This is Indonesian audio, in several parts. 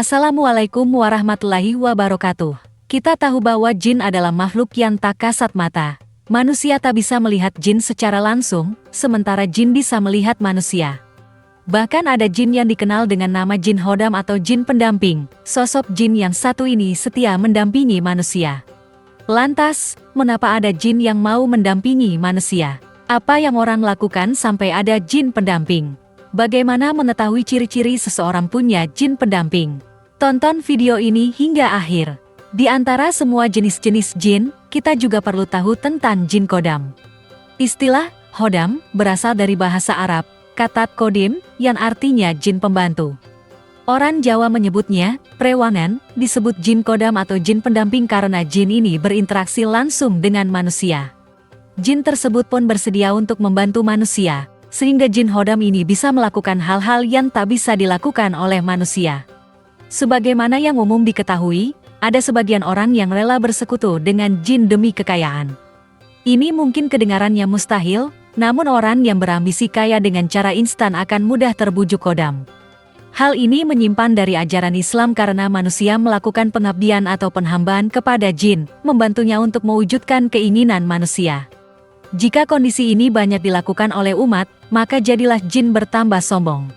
Assalamualaikum warahmatullahi wabarakatuh. Kita tahu bahwa jin adalah makhluk yang tak kasat mata. Manusia tak bisa melihat jin secara langsung, sementara jin bisa melihat manusia. Bahkan ada jin yang dikenal dengan nama jin hodam atau jin pendamping. Sosok jin yang satu ini setia mendampingi manusia. Lantas, mengapa ada jin yang mau mendampingi manusia? Apa yang orang lakukan sampai ada jin pendamping? Bagaimana mengetahui ciri-ciri seseorang punya jin pendamping? Tonton video ini hingga akhir. Di antara semua jenis-jenis jin, kita juga perlu tahu tentang jin kodam. Istilah hodam berasal dari bahasa Arab, kata kodim, yang artinya jin pembantu. Orang Jawa menyebutnya prewangan, disebut jin kodam atau jin pendamping karena jin ini berinteraksi langsung dengan manusia. Jin tersebut pun bersedia untuk membantu manusia, sehingga jin hodam ini bisa melakukan hal-hal yang tak bisa dilakukan oleh manusia. Sebagaimana yang umum diketahui, ada sebagian orang yang rela bersekutu dengan jin demi kekayaan. Ini mungkin kedengarannya mustahil, namun orang yang berambisi kaya dengan cara instan akan mudah terbujuk kodam. Hal ini menyimpan dari ajaran Islam karena manusia melakukan pengabdian atau penhambaan kepada jin, membantunya untuk mewujudkan keinginan manusia. Jika kondisi ini banyak dilakukan oleh umat, maka jadilah jin bertambah sombong.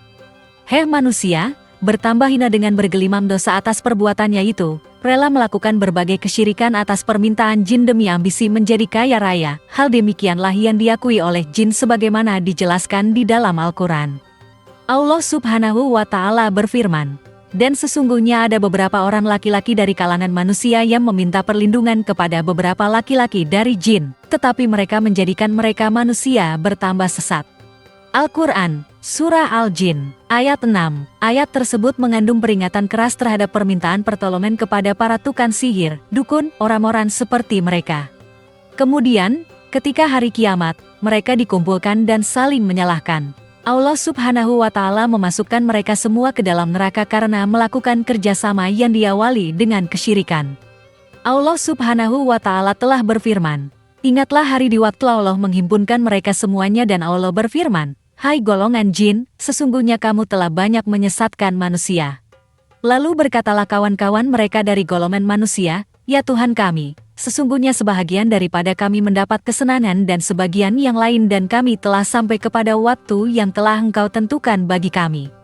Heh manusia, bertambah hina dengan bergelimang dosa atas perbuatannya itu, rela melakukan berbagai kesyirikan atas permintaan jin demi ambisi menjadi kaya raya. Hal demikianlah yang diakui oleh jin sebagaimana dijelaskan di dalam Al-Quran. Allah Subhanahu wa Ta'ala berfirman, "Dan sesungguhnya ada beberapa orang laki-laki dari kalangan manusia yang meminta perlindungan kepada beberapa laki-laki dari jin, tetapi mereka menjadikan mereka manusia bertambah sesat." Al-Quran, Surah Al-Jin, ayat 6. Ayat tersebut mengandung peringatan keras terhadap permintaan pertolongan kepada para tukang sihir, dukun, orang-orang seperti mereka. Kemudian, ketika hari kiamat, mereka dikumpulkan dan saling menyalahkan. Allah Subhanahu wa Ta'ala memasukkan mereka semua ke dalam neraka karena melakukan kerjasama yang diawali dengan kesyirikan. Allah Subhanahu wa Ta'ala telah berfirman, "Ingatlah hari di waktu Allah menghimpunkan mereka semuanya dan Allah berfirman, 'Hai golongan jin, sesungguhnya kamu telah banyak menyesatkan manusia.' Lalu berkatalah kawan-kawan mereka dari golongan manusia, 'Ya Tuhan kami, sesungguhnya sebahagian daripada kami mendapat kesenangan dan sebagian yang lain dan kami telah sampai kepada waktu yang telah Engkau tentukan bagi kami.'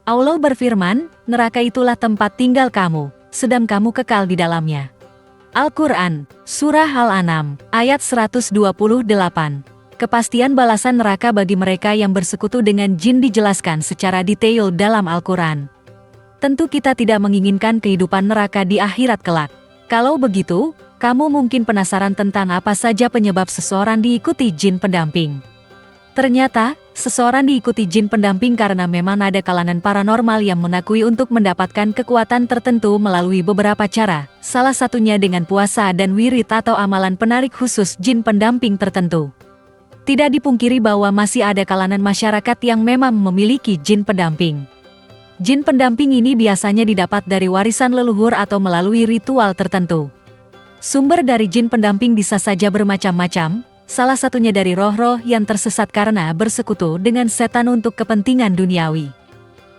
Allah berfirman, 'Neraka itulah tempat tinggal kamu, sedang kamu kekal di dalamnya.'" Al-Quran, Surah Al-An'am, ayat 128. Kepastian balasan neraka bagi mereka yang bersekutu dengan jin dijelaskan secara detail dalam Al-Quran. Tentu kita tidak menginginkan kehidupan neraka di akhirat kelak. Kalau begitu, kamu mungkin penasaran tentang apa saja penyebab seseorang diikuti jin pendamping. Ternyata, seseorang diikuti jin pendamping karena memang ada kalangan paranormal yang mengakui untuk mendapatkan kekuatan tertentu melalui beberapa cara, salah satunya dengan puasa dan wirid atau amalan penarik khusus jin pendamping tertentu. Tidak dipungkiri bahwa masih ada kalangan masyarakat yang memang memiliki jin pendamping. Jin pendamping ini biasanya didapat dari warisan leluhur atau melalui ritual tertentu. Sumber dari jin pendamping bisa saja bermacam-macam, salah satunya dari roh-roh yang tersesat karena bersekutu dengan setan untuk kepentingan duniawi.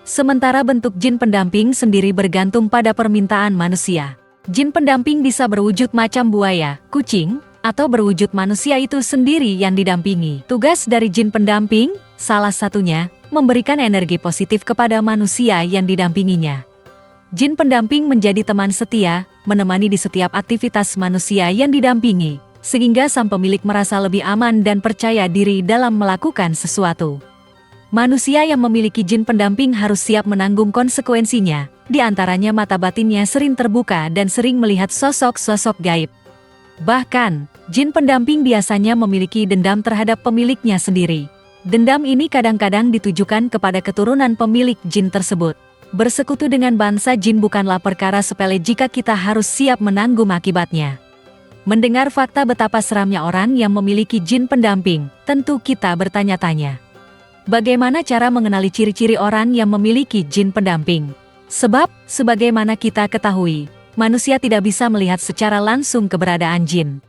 Sementara bentuk jin pendamping sendiri bergantung pada permintaan manusia. Jin pendamping bisa berwujud macam buaya, kucing, atau berwujud manusia itu sendiri yang didampingi. Tugas dari jin pendamping, salah satunya, memberikan energi positif kepada manusia yang didampinginya. Jin pendamping menjadi teman setia, menemani di setiap aktivitas manusia yang didampingi, sehingga sang pemilik merasa lebih aman dan percaya diri dalam melakukan sesuatu. Manusia yang memiliki jin pendamping harus siap menanggung konsekuensinya, di antaranya mata batinnya sering terbuka dan sering melihat sosok-sosok gaib. Bahkan, jin pendamping biasanya memiliki dendam terhadap pemiliknya sendiri. Dendam ini kadang-kadang ditujukan kepada keturunan pemilik jin tersebut. Bersekutu dengan bangsa jin bukanlah perkara sepele jika kita harus siap menanggung akibatnya. Mendengar fakta betapa seramnya orang yang memiliki jin pendamping, tentu kita bertanya-tanya. Bagaimana cara mengenali ciri-ciri orang yang memiliki jin pendamping? Sebab, sebagaimana kita ketahui, manusia tidak bisa melihat secara langsung keberadaan jin.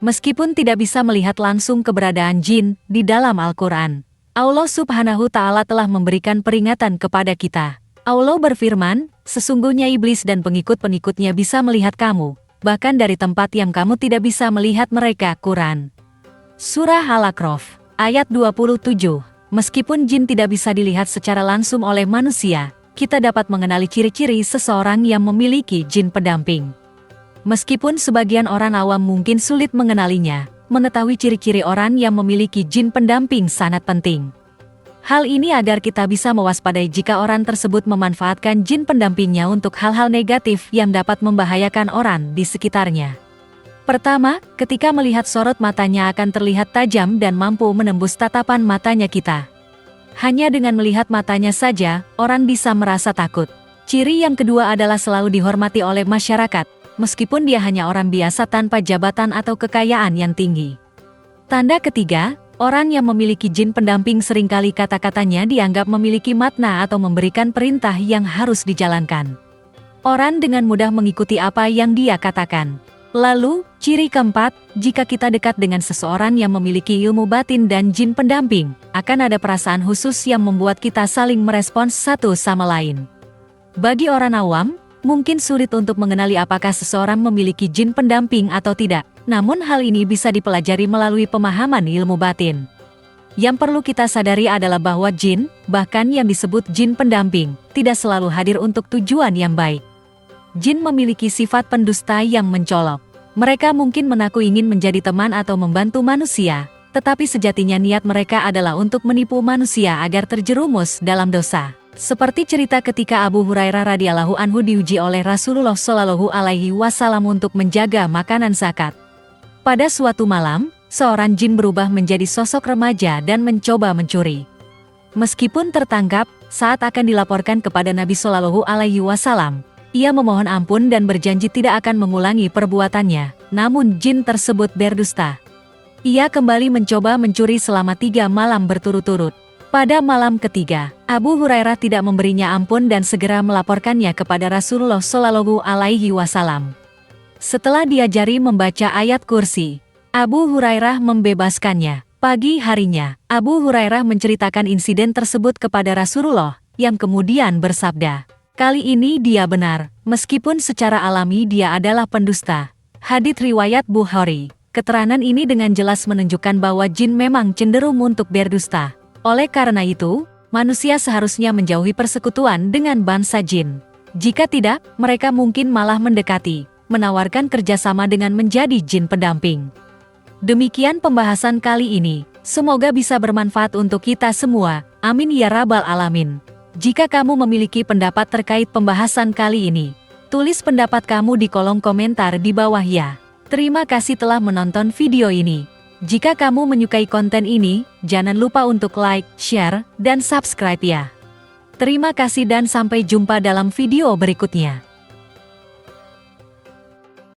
Meskipun tidak bisa melihat langsung keberadaan jin di dalam Al-Quran, Allah Subhanahu Ta'ala telah memberikan peringatan kepada kita. Allah berfirman, Sesungguhnya iblis dan pengikut-pengikutnya bisa melihat kamu, bahkan dari tempat yang kamu tidak bisa melihat mereka. Quran Surah Al-A'raf, ayat 27. Meskipun jin tidak bisa dilihat secara langsung oleh manusia, kita dapat mengenali ciri-ciri seseorang yang memiliki jin pendamping. Meskipun sebagian orang awam mungkin sulit mengenalinya, mengetahui ciri-ciri orang yang memiliki jin pendamping sangat penting. Hal ini agar kita bisa mewaspadai jika orang tersebut memanfaatkan jin pendampingnya untuk hal-hal negatif yang dapat membahayakan orang di sekitarnya. Pertama, ketika melihat sorot matanya akan terlihat tajam dan mampu menembus tatapan matanya kita. Hanya dengan melihat matanya saja, orang bisa merasa takut. Ciri yang kedua adalah selalu dihormati oleh masyarakat, meskipun dia hanya orang biasa tanpa jabatan atau kekayaan yang tinggi. Tanda ketiga, orang yang memiliki jin pendamping seringkali kata-katanya dianggap memiliki makna atau memberikan perintah yang harus dijalankan. Orang dengan mudah mengikuti apa yang dia katakan. Lalu, ciri keempat, jika kita dekat dengan seseorang yang memiliki ilmu batin dan jin pendamping, akan ada perasaan khusus yang membuat kita saling merespons satu sama lain. Bagi orang awam, mungkin sulit untuk mengenali apakah seseorang memiliki jin pendamping atau tidak, namun hal ini bisa dipelajari melalui pemahaman ilmu batin. Yang perlu kita sadari adalah bahwa jin, bahkan yang disebut jin pendamping, tidak selalu hadir untuk tujuan yang baik. Jin memiliki sifat pendusta yang mencolok. Mereka mungkin mengaku ingin menjadi teman atau membantu manusia, tetapi sejatinya niat mereka adalah untuk menipu manusia agar terjerumus dalam dosa. Seperti cerita ketika Abu Hurairah radhiyallahu anhu diuji oleh Rasulullah shallallahu alaihi wasallam untuk menjaga makanan zakat. Pada suatu malam, seorang jin berubah menjadi sosok remaja dan mencoba mencuri. Meskipun tertangkap, saat akan dilaporkan kepada Nabi shallallahu alaihi wasallam, ia memohon ampun dan berjanji tidak akan mengulangi perbuatannya, namun jin tersebut berdusta. Ia kembali mencoba mencuri selama 3 malam berturut-turut. Pada malam ketiga, Abu Hurairah tidak memberinya ampun dan segera melaporkannya kepada Rasulullah Shallallahu Alaihi Wasallam. Setelah diajari membaca ayat kursi, Abu Hurairah membebaskannya. Pagi harinya, Abu Hurairah menceritakan insiden tersebut kepada Rasulullah, yang kemudian bersabda, "Kali ini dia benar, meskipun secara alami dia adalah pendusta." Hadits riwayat Bukhari. Keterangan ini dengan jelas menunjukkan bahwa jin memang cenderung untuk berdusta. Oleh karena itu, manusia seharusnya menjauhi persekutuan dengan bangsa jin. Jika tidak, mereka mungkin malah mendekati, menawarkan kerjasama dengan menjadi jin pendamping. Demikian pembahasan kali ini, semoga bisa bermanfaat untuk kita semua, amin ya rabbal alamin. Jika kamu memiliki pendapat terkait pembahasan kali ini, tulis pendapat kamu di kolom komentar di bawah ya. Terima kasih telah menonton video ini. Jika kamu menyukai konten ini, jangan lupa untuk like, share, dan subscribe ya. Terima kasih dan sampai jumpa dalam video berikutnya.